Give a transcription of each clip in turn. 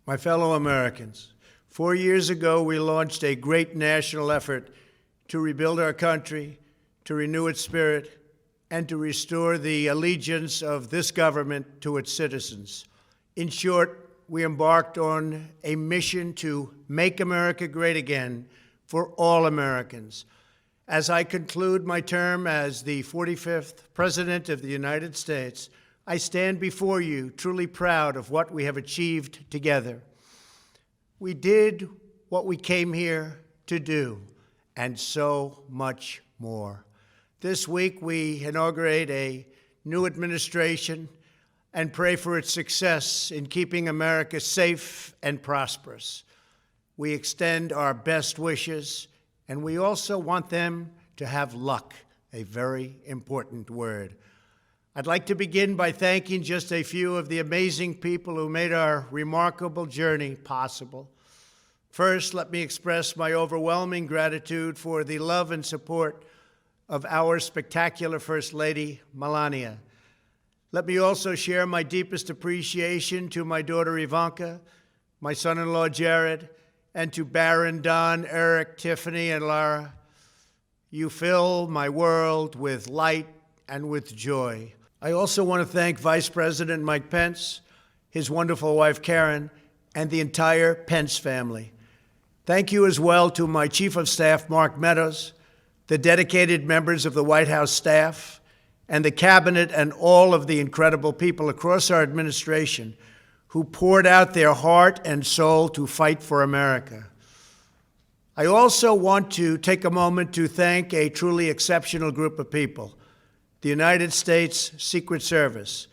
My fellow Americans, 4 years ago, we launched a great national effort to rebuild our country, to renew its spirit, and to restore the allegiance of this government to its citizens. In short, we embarked on a mission to make America great again for all Americans. As I conclude my term as the 45th President of the United States, I stand before you truly proud of what we have achieved together. We did what we came here to do, and so much more. This week, we inaugurate a new administration and pray for its success in keeping America safe and prosperous. We extend our best wishes, and we also want them to have luck, a very important word. I'd like to begin by thanking just a few of the amazing people who made our remarkable journey possible. First, let me express my overwhelming gratitude for the love and support of our spectacular First Lady, Melania. Let me also share my deepest appreciation to my daughter, Ivanka, my son-in-law, Jared, and to Barron, Don, Eric, Tiffany, and Lara. You fill my world with light and with joy. I also want to thank Vice President Mike Pence, his wonderful wife, Karen, and the entire Pence family. Thank you as well to my Chief of Staff, Mark Meadows, the dedicated members of the White House staff, and the Cabinet, and all of the incredible people across our administration who poured out their heart and soul to fight for America. I also want to take a moment to thank a truly exceptional group of people, the United States Secret Service.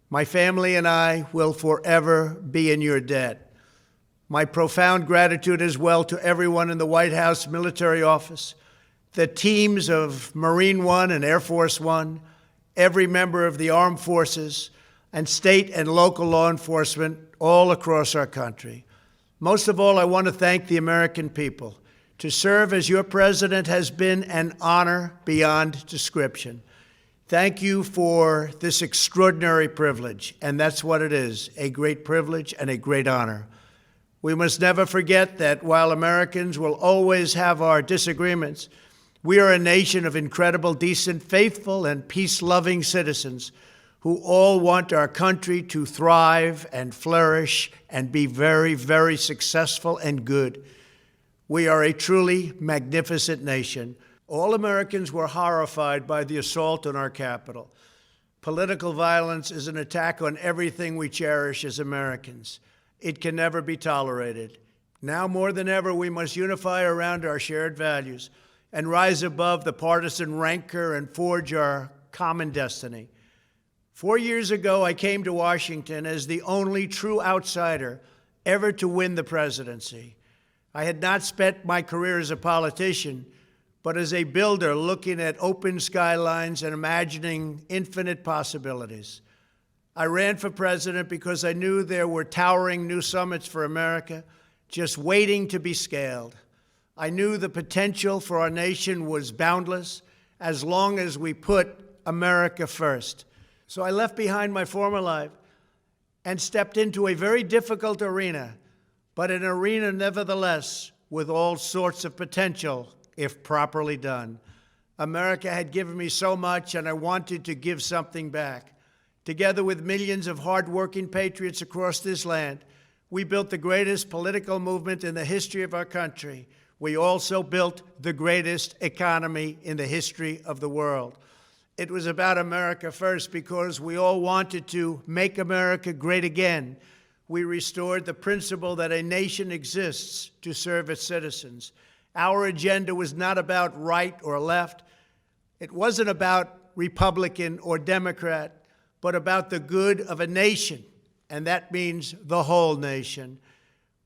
My family and I will forever be in your debt. My profound gratitude as well to everyone in the White House Military Office, the teams of Marine One and Air Force One, every member of the armed forces, and state and local law enforcement all across our country. Most of all, I want to thank the American people. To serve as your president has been an honor beyond description. Thank you for this extraordinary privilege, and that's what it is, a great privilege and a great honor. We must never forget that while Americans will always have our disagreements, we are a nation of incredible, decent, faithful, and peace-loving citizens who all want our country to thrive and flourish and be very, very successful and good. We are a truly magnificent nation. All Americans were horrified by the assault on our Capitol. Political violence is an attack on everything we cherish as Americans. It can never be tolerated. Now more than ever, we must unify around our shared values and rise above the partisan rancor and forge our common destiny. 4 years ago, I came to Washington as the only true outsider ever to win the presidency. I had not spent my career as a politician, but as a builder looking at open skylines and imagining infinite possibilities. I ran for president because I knew there were towering new summits for America just waiting to be scaled. I knew the potential for our nation was boundless as long as we put America first. So I left behind my former life and stepped into a very difficult arena, but an arena nevertheless with all sorts of potential if properly done. America had given me so much, and I wanted to give something back. Together with millions of hardworking patriots across this land, we built the greatest political movement in the history of our country. We also built the greatest economy in the history of the world. It was about America first because we all wanted to make America great again. We restored the principle that a nation exists to serve its citizens. Our agenda was not about right or left. It wasn't about Republican or Democrat, but about the good of a nation, and that means the whole nation.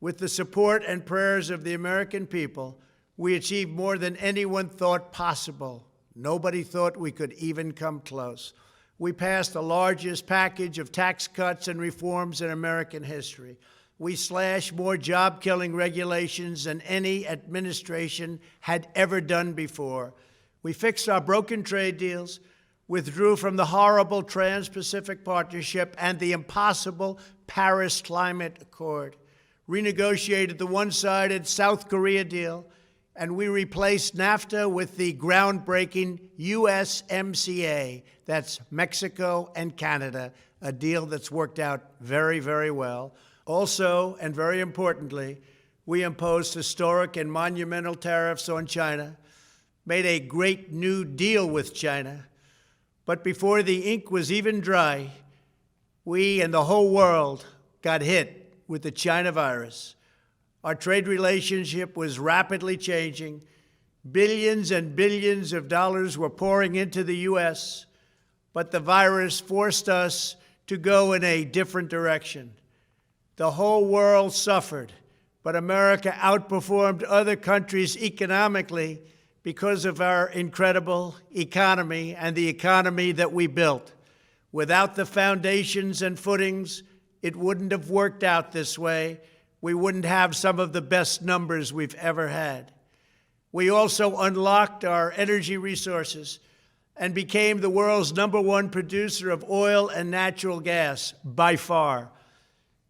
With the support and prayers of the American people, we achieved more than anyone thought possible. Nobody thought we could even come close. We passed the largest package of tax cuts and reforms in American history. We slashed more job-killing regulations than any administration had ever done before. We fixed our broken trade deals, withdrew from the horrible Trans-Pacific Partnership and the impossible Paris Climate Accord, renegotiated the one-sided South Korea deal, and we replaced NAFTA with the groundbreaking USMCA. That's Mexico and Canada, a deal that's worked out very, very well. Also, and very importantly, we imposed historic and monumental tariffs on China, made a great new deal with China. But before the ink was even dry, we and the whole world got hit with the China virus. Our trade relationship was rapidly changing. Billions and billions of dollars were pouring into the U.S., but the virus forced us to go in a different direction. The whole world suffered, but America outperformed other countries economically because of our incredible economy and the economy that we built. Without the foundations and footings, it wouldn't have worked out this way. We wouldn't have some of the best numbers we've ever had. We also unlocked our energy resources and became the world's #1 producer of oil and natural gas, by far.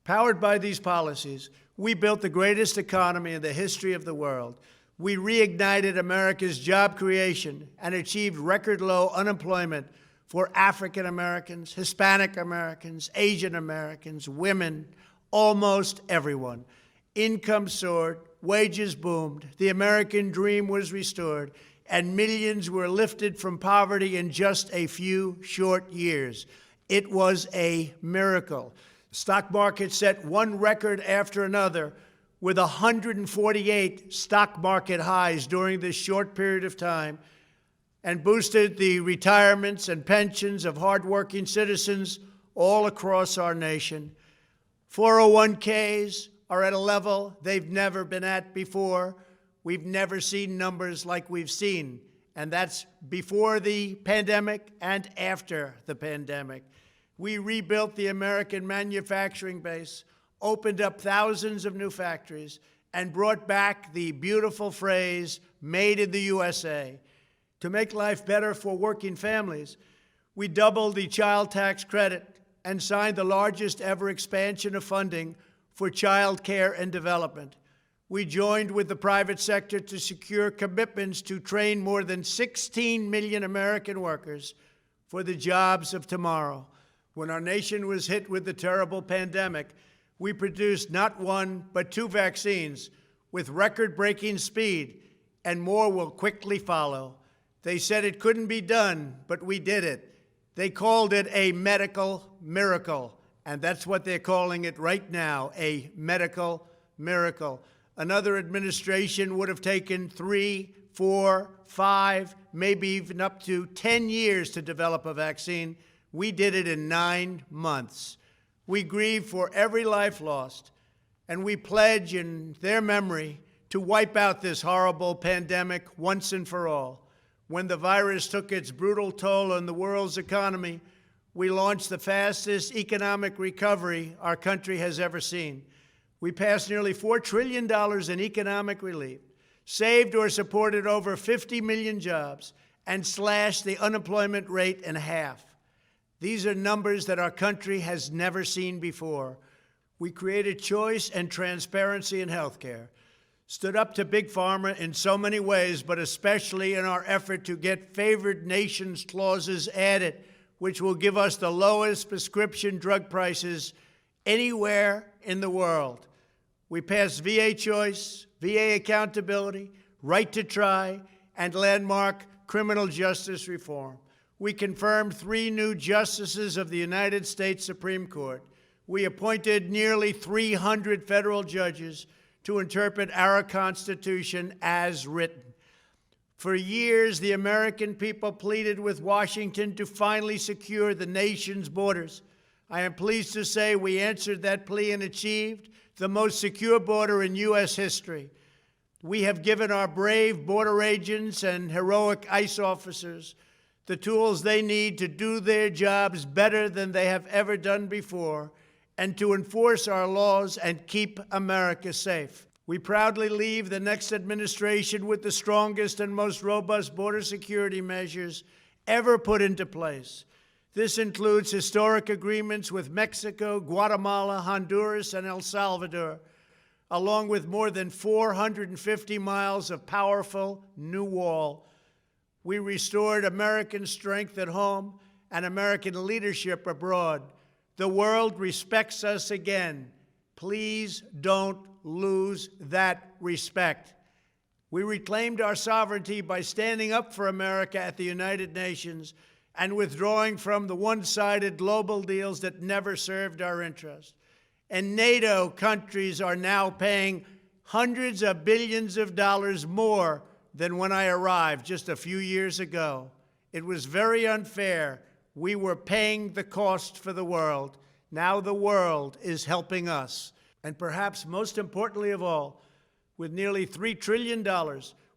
Powered by these policies, we built the greatest economy in the history of the world. We reignited America's job creation and achieved record low unemployment for African Americans, Hispanic Americans, Asian Americans, women, almost everyone. Income soared, wages boomed, the American dream was restored, and millions were lifted from poverty in just a few short years. It was a miracle. The stock market set one record after another, with 148 stock market highs during this short period of time, and boosted the retirements and pensions of hardworking citizens all across our nation. 401ks are at a level they've never been at before. We've never seen numbers like we've seen, and that's before the pandemic and after the pandemic. We rebuilt the American manufacturing base, opened up thousands of new factories, and brought back the beautiful phrase, "Made in the USA." To make life better for working families, we doubled the child tax credit and signed the largest ever expansion of funding for child care and development. We joined with the private sector to secure commitments to train more than 16 million American workers for the jobs of tomorrow. When our nation was hit with the terrible pandemic, we produced not one, but 2 vaccines with record-breaking speed, and more will quickly follow. They said it couldn't be done, but we did it. They called it a medical miracle, and that's what they're calling it right now, a medical miracle. Another administration would have taken 3, 4, 5, maybe even up to 10 years to develop a vaccine. We did it in 9 months. We grieve for every life lost, and we pledge in their memory to wipe out this horrible pandemic once and for all. When the virus took its brutal toll on the world's economy, we launched the fastest economic recovery our country has ever seen. We passed nearly $4 trillion in economic relief, saved or supported over 50 million jobs, and slashed the unemployment rate in half. These are numbers that our country has never seen before. We created choice and transparency in healthcare, stood up to Big Pharma in so many ways, but especially in our effort to get favored nations clauses added, which will give us the lowest prescription drug prices anywhere in the world. We passed VA choice, VA accountability, right to try, and landmark criminal justice reform. We confirmed 3 new justices of the United States Supreme Court. We appointed nearly 300 federal judges to interpret our Constitution as written. For years, the American people pleaded with Washington to finally secure the nation's borders. I am pleased to say we answered that plea and achieved the most secure border in U.S. history. We have given our brave border agents and heroic ICE officers the tools they need to do their jobs better than they have ever done before, and to enforce our laws and keep America safe. We proudly leave the next administration with the strongest and most robust border security measures ever put into place. This includes historic agreements with Mexico, Guatemala, Honduras, and El Salvador. along with more than 450 miles of powerful new wall. We restored American strength at home and American leadership abroad. The world respects us again. Please don't lose that respect. We reclaimed our sovereignty by standing up for America at the United Nations and withdrawing from the one-sided global deals that never served our interest. And NATO countries are now paying hundreds of billions of dollars more than when I arrived just a few years ago. It was very unfair. We were paying the cost for the world. Now the world is helping us. And perhaps most importantly of all, with nearly $3 trillion,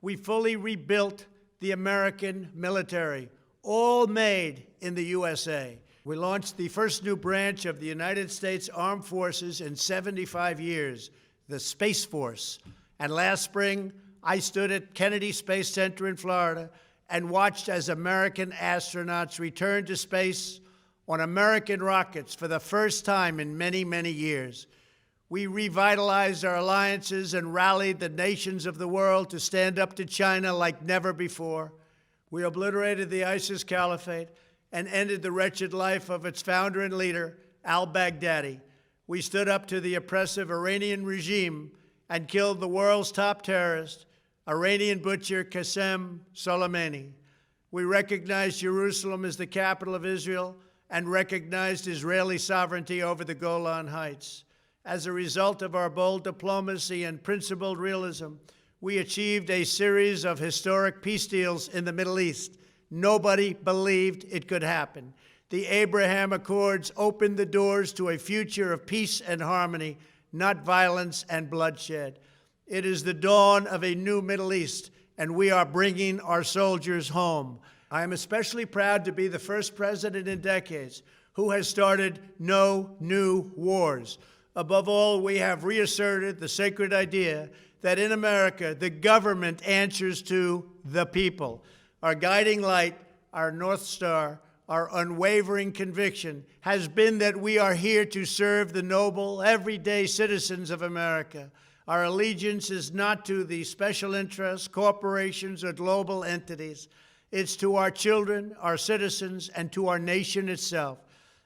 we fully rebuilt the American military, all made in the USA. We launched the first new branch of the United States Armed Forces in 75 years, the Space Force. And last spring, I stood at Kennedy Space Center in Florida and watched as American astronauts returned to space on American rockets for the first time in many, many years. We revitalized our alliances and rallied the nations of the world to stand up to China like never before. We obliterated the ISIS caliphate and ended the wretched life of its founder and leader, al-Baghdadi. We stood up to the oppressive Iranian regime and killed the world's top terrorist, Iranian butcher Qasem Soleimani. We recognized Jerusalem as the capital of Israel and recognized Israeli sovereignty over the Golan Heights. As a result of our bold diplomacy and principled realism, we achieved a series of historic peace deals in the Middle East. Nobody believed it could happen. The Abraham Accords opened the doors to a future of peace and harmony, not violence and bloodshed. It is the dawn of a new Middle East, and we are bringing our soldiers home. I am especially proud to be the first president in decades who has started no new wars. Above all, we have reasserted the sacred idea that in America, the government answers to the people. Our guiding light, our North Star, our unwavering conviction has been that we are here to serve the noble, everyday citizens of America. Our allegiance is not to the special interests, corporations, or global entities. It's to our children, our citizens, and to our nation itself.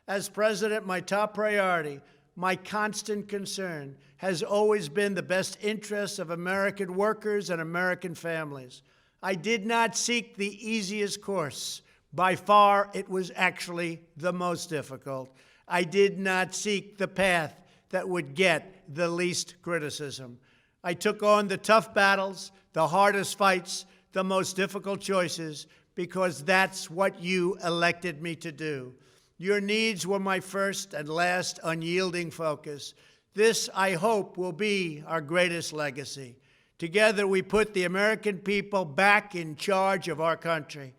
As president, my top priority, my constant concern, has always been the best interests of American workers and American families. I did not seek the easiest course. By far, it was actually the most difficult. I did not seek the path that would get the least criticism. I took on the tough battles, the hardest fights, the most difficult choices, because that's what you elected me to do. Your needs were my first and last unyielding focus. This, I hope, will be our greatest legacy. Together, we put the American people back in charge of our country.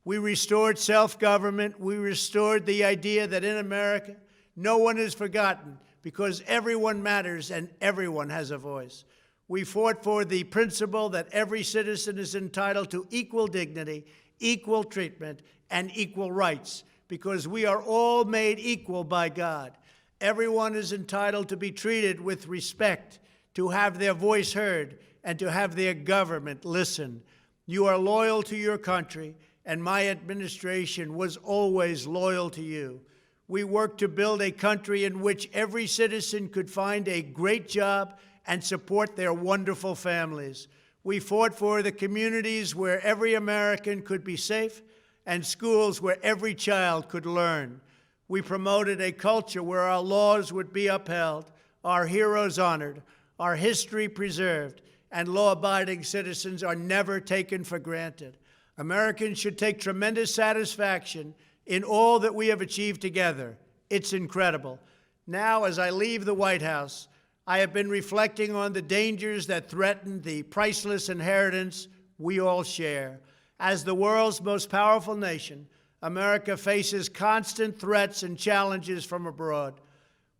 We restored self-government. We restored the idea that in America, no one is forgotten because everyone matters and everyone has a voice. We fought for the principle that every citizen is entitled to equal dignity, equal treatment, and equal rights, because we are all made equal by God. Everyone is entitled to be treated with respect, to have their voice heard, and to have their government listen. You are loyal to your country, and my administration was always loyal to you. We worked to build a country in which every citizen could find a great job and support their wonderful families. We fought for the communities where every American could be safe and schools where every child could learn. We promoted a culture where our laws would be upheld, our heroes honored, our history preserved, and law-abiding citizens are never taken for granted. Americans should take tremendous satisfaction in all that we have achieved together. It's incredible. Now, as I leave the White House, I have been reflecting on the dangers that threaten the priceless inheritance we all share. As the world's most powerful nation, America faces constant threats and challenges from abroad.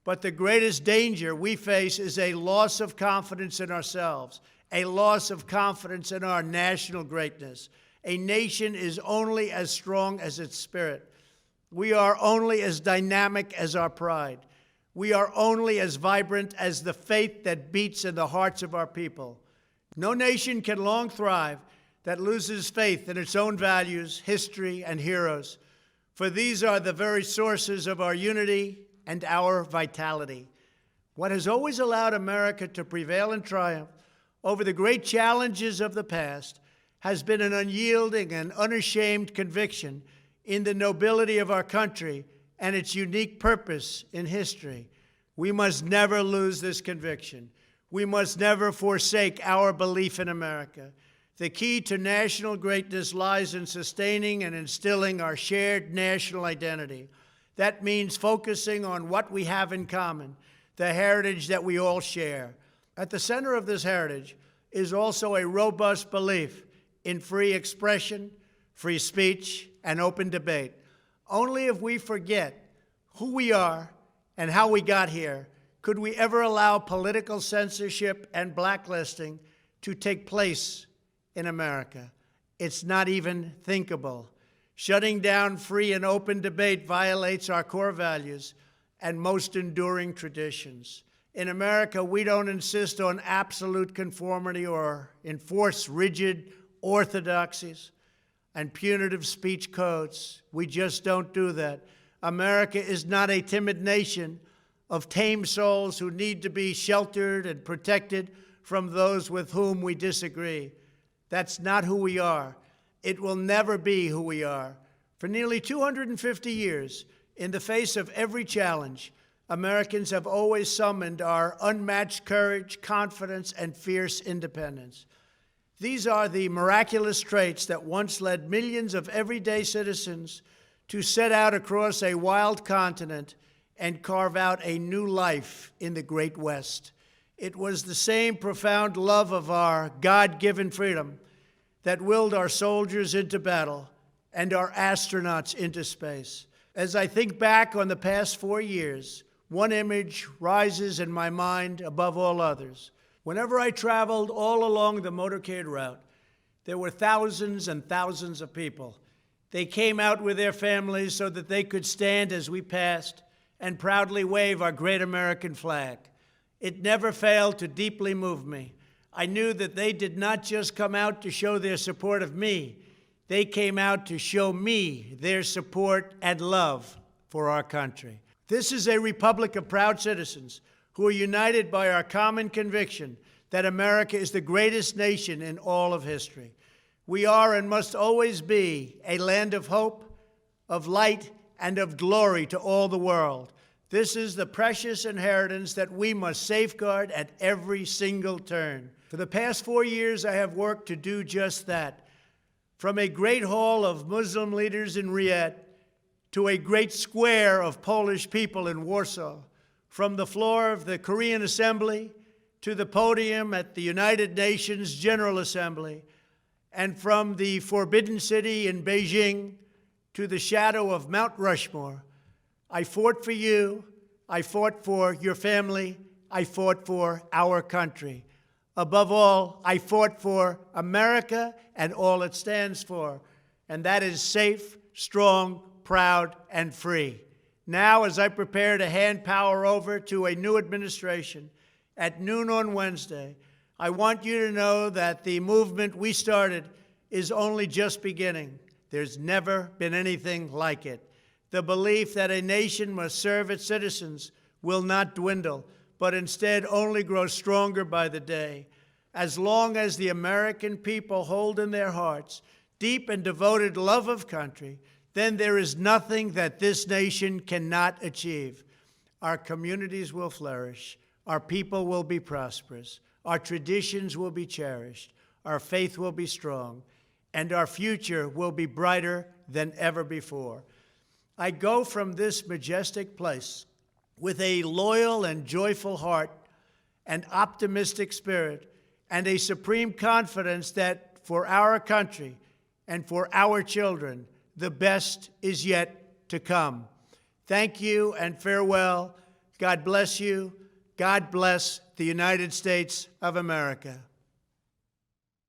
But the greatest danger we face is a loss of confidence in ourselves, a loss of confidence in our national greatness. A nation is only as strong as its spirit. We are only as dynamic as our pride. We are only as vibrant as the faith that beats in the hearts of our people. No nation can long thrive that loses faith in its own values, history, and heroes, for these are the very sources of our unity and our vitality. What has always allowed America to prevail and triumph over the great challenges of the past has been an unyielding and unashamed conviction in the nobility of our country and its unique purpose in history. We must never lose this conviction. We must never forsake our belief in America. The key to national greatness lies in sustaining and instilling our shared national identity. That means focusing on what we have in common, the heritage that we all share. At the center of this heritage is also a robust belief in free expression, free speech, and open debate. Only if we forget who we are and how we got here could we ever allow political censorship and blacklisting to take place in America. It's not even thinkable. Shutting down free and open debate violates our core values and most enduring traditions. In America, we don't insist on absolute conformity or enforce rigid orthodoxies and punitive speech codes. We just don't do that. America is not a timid nation of tame souls who need to be sheltered and protected from those with whom we disagree. That's not who we are. It will never be who we are. For nearly 250 years, in the face of every challenge, Americans have always summoned our unmatched courage, confidence, and fierce independence. These are the miraculous traits that once led millions of everyday citizens to set out across a wild continent and carve out a new life in the Great West. It was the same profound love of our God-given freedom that willed our soldiers into battle and our astronauts into space. As I think back on the past 4 years, one image rises in my mind above all others. Whenever I traveled all along the motorcade route, there were thousands and thousands of people. They came out with their families so that they could stand as we passed and proudly wave our great American flag. It never failed to deeply move me. I knew that they did not just come out to show their support of me. They came out to show me their support and love for our country. This is a republic of proud citizens who are united by our common conviction that America is the greatest nation in all of history. We are and must always be a land of hope, of light, and of glory to all the world. This is the precious inheritance that we must safeguard at every single turn. For the past 4 years, I have worked to do just that. From a great hall of Muslim leaders in Riyadh to a great square of Polish people in Warsaw, from the floor of the Korean Assembly to the podium at the United Nations General Assembly, and from the Forbidden City in Beijing to the shadow of Mount Rushmore, I fought for you, I fought for your family, I fought for our country. Above all, I fought for America and all it stands for, and that is safe, strong, proud, and free. Now, as I prepare to hand power over to a new administration at noon on Wednesday, I want you to know that the movement we started is only just beginning. There's never been anything like it. The belief that a nation must serve its citizens will not dwindle, but instead only grow stronger by the day. As long as the American people hold in their hearts deep and devoted love of country, then there is nothing that this nation cannot achieve. Our communities will flourish, our people will be prosperous, our traditions will be cherished, our faith will be strong, and our future will be brighter than ever before. I go from this majestic place with a loyal and joyful heart, an optimistic spirit, and a supreme confidence that for our country and for our children, the best is yet to come. Thank you and farewell. God bless you. God bless the United States of America.